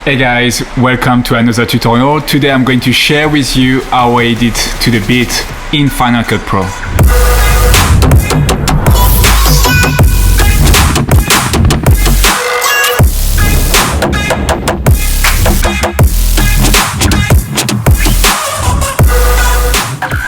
Hey guys, welcome to another tutorial. Today I'm going to share with you how I edit to the beat in Final Cut Pro.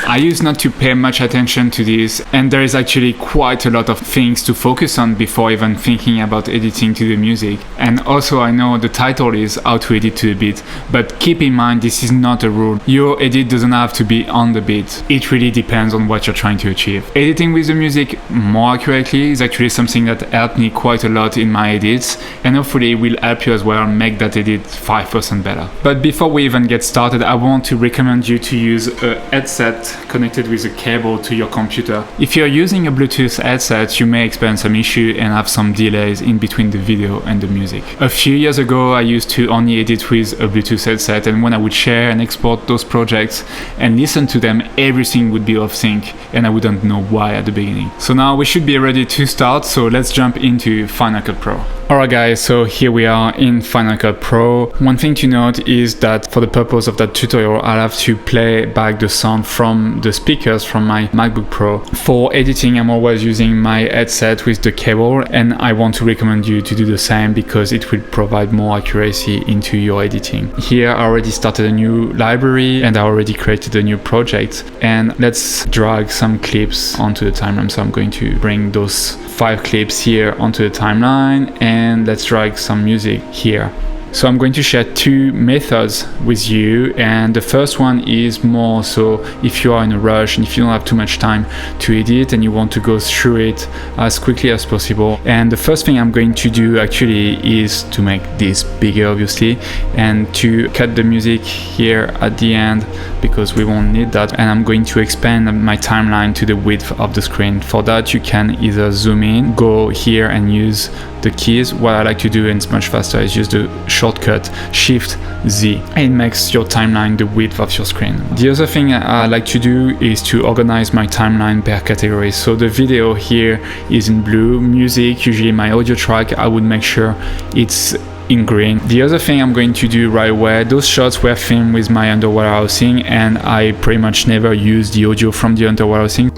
I used not to pay much attention to this, and there is actually quite a lot of things to focus on before even thinking about editing to the music. And also I know the title is how to edit to the beat, but keep in mind this is not a rule. Your edit doesn't have to be on the beat. It really depends on what you're trying to achieve. Editing with the music more accurately is actually something that helped me quite a lot in my edits, and hopefully will help you as well make that edit 5% better. But before we even get started, I want to recommend you to use a headset connected with a cable to your computer. If you're using a Bluetooth headset, you may experience some issue and have some delays in between the video and the music. A few years ago, I used to only edit with a Bluetooth headset, and when I would share and export those projects and listen to them, everything would be off sync and I wouldn't know why at the beginning. So now we should be ready to start, so let's jump into Final Cut Pro. Alright guys, so here we are in Final Cut Pro. One thing to note is that for the purpose of that tutorial, I'll have to play back the sound from the speakers from my MacBook Pro. For editing, I'm always using my headset with the cable, and I want to recommend you to do the same because it will provide more accuracy into your editing. Here I already started a new library and I already created a new project, and let's drag some clips onto the timeline. So I'm going to bring those 5 clips here onto the timeline, and let's drag some music here. So I'm going to share 2 methods with you, and the first one is more so if you are in a rush and if you don't have too much time to edit and you want to go through it as quickly as possible. And the first thing I'm going to do actually is to make this bigger, obviously, and to cut the music here at the end because we won't need that. And I'm going to expand my timeline to the width of the screen. For that, you can either zoom in, go here and use the keys. What I like to do, and it's much faster, is use the shortcut Shift Z. It makes your timeline the width of your screen. The other thing I like to do is to organize my timeline per category. So the video here is in blue, music, usually my audio track, I would make sure it's in green. The other thing I'm going to do right away, those shots were filmed with my underwater housing, and I pretty much never use the audio from the underwater housing.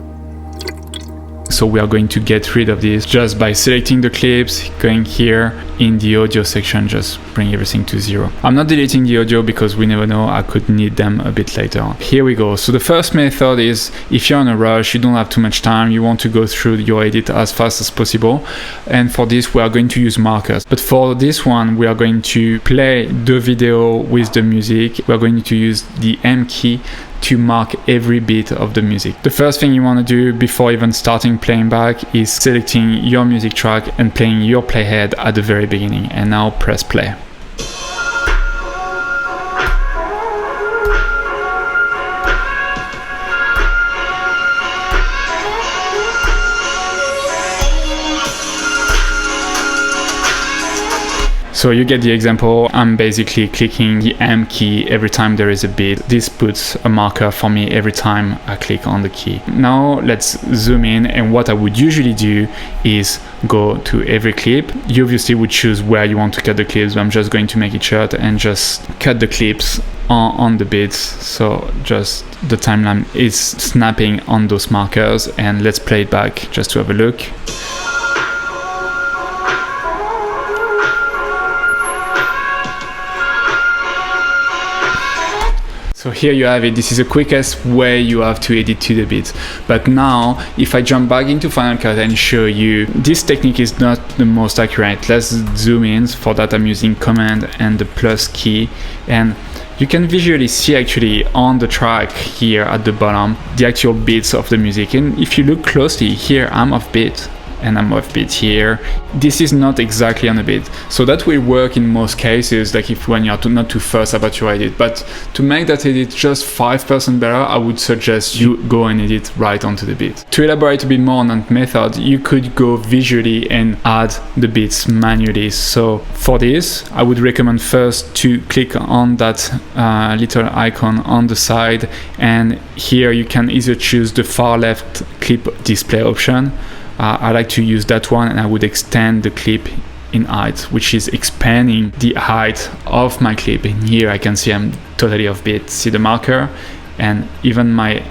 So we are going to get rid of this just by selecting the clips, going here in the audio section, just bring everything to 0. I'm not deleting the audio because we never know, I could need them a bit later on. Here we go. So the first method is if you're in a rush, you don't have too much time, you want to go through your edit as fast as possible. And for this, we are going to use markers. But for this one, we are going to play the video with the music. We're going to use the M key to mark every bit of the music. The first thing you want to do before even starting playing back is selecting your music track and playing your playhead at the very beginning. And now press play. So you get the example. I'm basically clicking the M key every time there is a beat. This puts a marker for me every time I click on the key. Now let's zoom in, and what I would usually do is go to every clip. You obviously would choose where you want to cut the clips, but I'm just going to make it short and just cut the clips on the beats. So just the timeline is snapping on those markers, and let's play it back just to have a look. So here you have it. This is the quickest way you have to edit to the beat. But now, if I jump back into Final Cut and show you, this technique is not the most accurate. Let's zoom in. For that, I'm using Command and the plus key, and you can visually see actually on the track here at the bottom the actual beats of the music. And if you look closely here, I'm off beat. And I'm off beat here. This is not exactly on a beat. So that will work in most cases, like if when you're not too fussed about your edit. But to make that edit just 5% better, I would suggest you go and edit right onto the beat. To elaborate a bit more on that method, you could go visually and add the beats manually. So for this, I would recommend first to click on that little icon on the side, and here you can either choose the far left clip display option. I like to use that one, and I would extend the clip in height, which is expanding the height of my clip. And here I can see I'm totally off beat. See the marker, and even my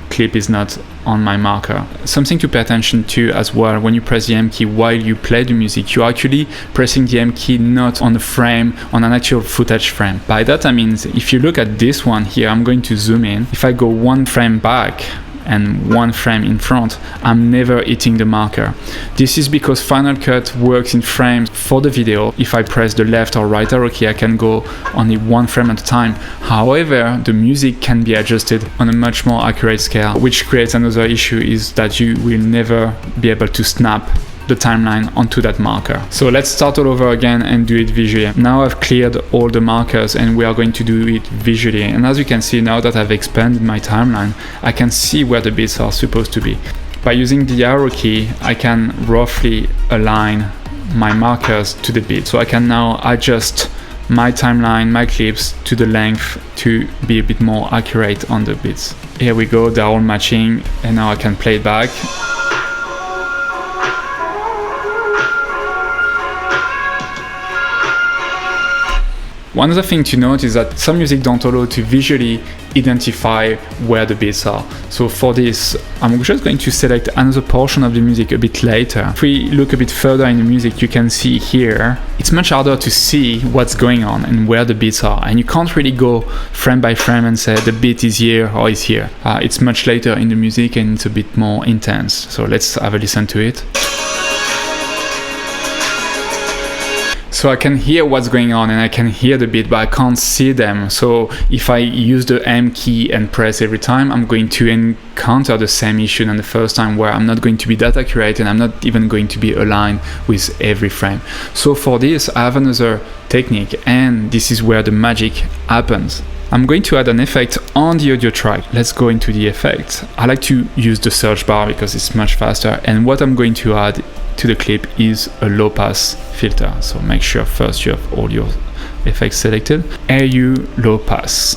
clip is not on my marker. Something to pay attention to as well, when you press the M key while you play the music, you're actually pressing the M key not on the frame, on an actual footage frame. By that I mean, if you look at this one here, I'm going to zoom in. If I go one frame back and one frame in front, I'm never hitting the marker. This is because Final Cut works in frames for the video. If I press the left or right arrow key, I can go only one frame at a time. However, the music can be adjusted on a much more accurate scale, which creates another issue, is that you will never be able to snap the timeline onto that marker. So let's start all over again and do it visually. Now I've cleared all the markers and we are going to do it visually. And as you can see, now that I've expanded my timeline, I can see where the beats are supposed to be. By using the arrow key, I can roughly align my markers to the beat. So I can now adjust my timeline, my clips to the length to be a bit more accurate on the beats. Here we go, they're all matching, and now I can play it back. One other thing to note is that some music don't allow to visually identify where the beats are. So for this, I'm just going to select another portion of the music a bit later. If we look a bit further in the music, you can see here, it's much harder to see what's going on and where the beats are. And you can't really go frame by frame and say the beat is here or is here. It's much later in the music and it's a bit more intense. So let's have a listen to it. So I can hear what's going on and I can hear the beat, but I can't see them. So if I use the M key and press every time, I'm going to encounter the same issue than the first time, where I'm not going to be that accurate and I'm not even going to be aligned with every frame. So for this, I have another technique, and this is where the magic happens. I'm going to add an effect on the audio track. Let's go into the effect. I like to use the search bar because it's much faster. And what I'm going to add to the clip is a low pass filter. So make sure first you have all your effects selected. AU low pass.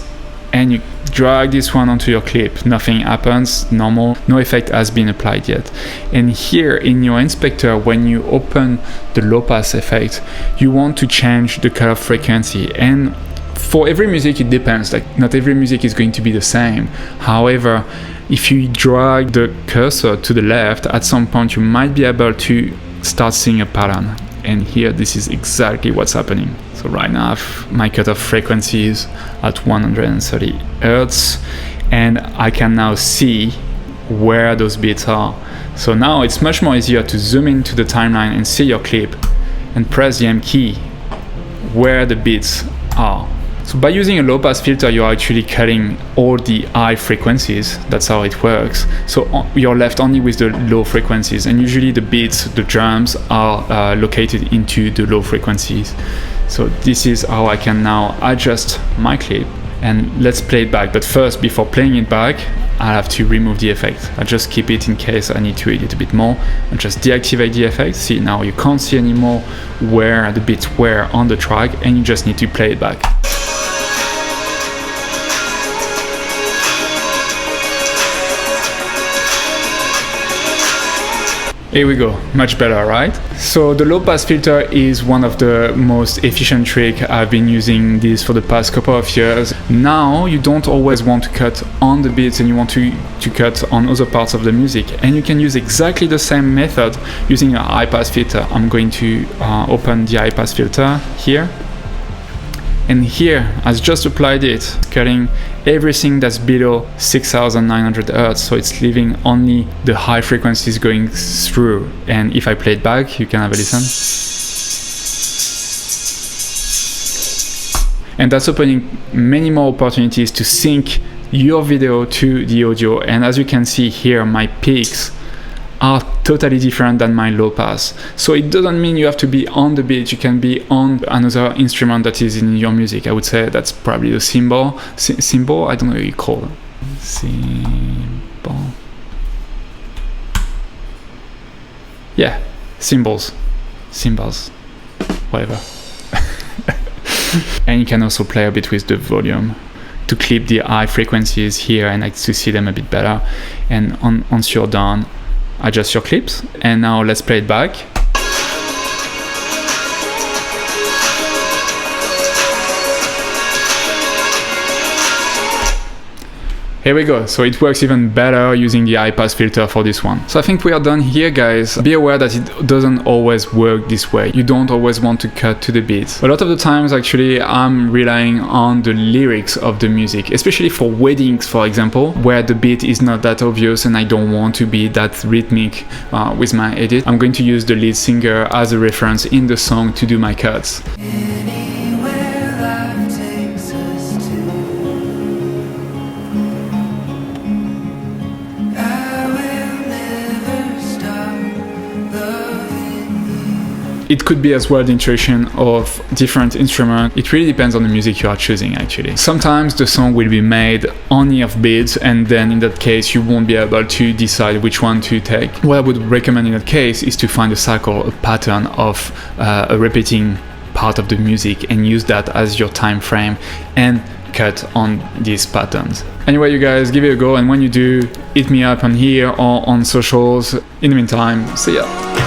And you drag this one onto your clip. Nothing happens, normal. No effect has been applied yet. And here in your inspector, when you open the low pass effect, you want to change the cutoff frequency. And for every music it depends, like not every music is going to be the same. However, if you drag the cursor to the left, at some point you might be able to start seeing a pattern. And here this is exactly what's happening. So right now my cutoff frequency is at 130 Hertz, and I can now see where those beats are. So now it's much more easier to zoom into the timeline and see your clip and press the M key where the beats are. So by using a low pass filter, you're actually cutting all the high frequencies. That's how it works. So you're left only with the low frequencies, and usually the beats, the drums are located into the low frequencies. So this is how I can now adjust my clip, and let's play it back. But first, before playing it back, I have to remove the effect. I just keep it in case I need to edit a bit more, and just deactivate the effect. See, now you can't see anymore where the beats were on the track, and you just need to play it back. Here we go, much better, right? So the low pass filter is one of the most efficient tricks. I've been using this for the past couple of years. Now you don't always want to cut on the beats, and you want to cut on other parts of the music. And you can use exactly the same method using a high pass filter. I'm going to open the high pass filter here. And here, I've just applied it, cutting everything that's below 6,900 Hertz, so it's leaving only the high frequencies going through. And if I play it back, you can have a listen. And that's opening many more opportunities to sync your video to the audio. And as you can see here, my peaks are totally different than my low pass. So it doesn't mean you have to be on the beat. You can be on another instrument that is in your music. I would say that's probably the cymbal. Cymbal? I don't know what you call it. Cymbal. Yeah, cymbals. Cymbals. Whatever. And you can also play a bit with the volume to clip the high frequencies here and like to see them a bit better. And once you're done, adjust your clips, and now let's play it back. Here we go. So it works even better using the high pass filter for this one. So I think we are done here, guys. Be aware that it doesn't always work this way. You don't always want to cut to the beat. A lot of the times, actually, I'm relying on the lyrics of the music, especially for weddings, for example, where the beat is not that obvious and I don't want to be that rhythmic with my edit. I'm going to use the lead singer as a reference in the song to do my cuts. It could be as well the introduction of different instruments. It really depends on the music you are choosing, actually. Sometimes the song will be made only of beats, and then in that case you won't be able to decide which one to take. What I would recommend in that case is to find a cycle, a pattern of a repeating part of the music, and use that as your time frame and cut on these patterns. Anyway, you guys, give it a go, and when you do, hit me up on here or on socials. In the meantime, see ya.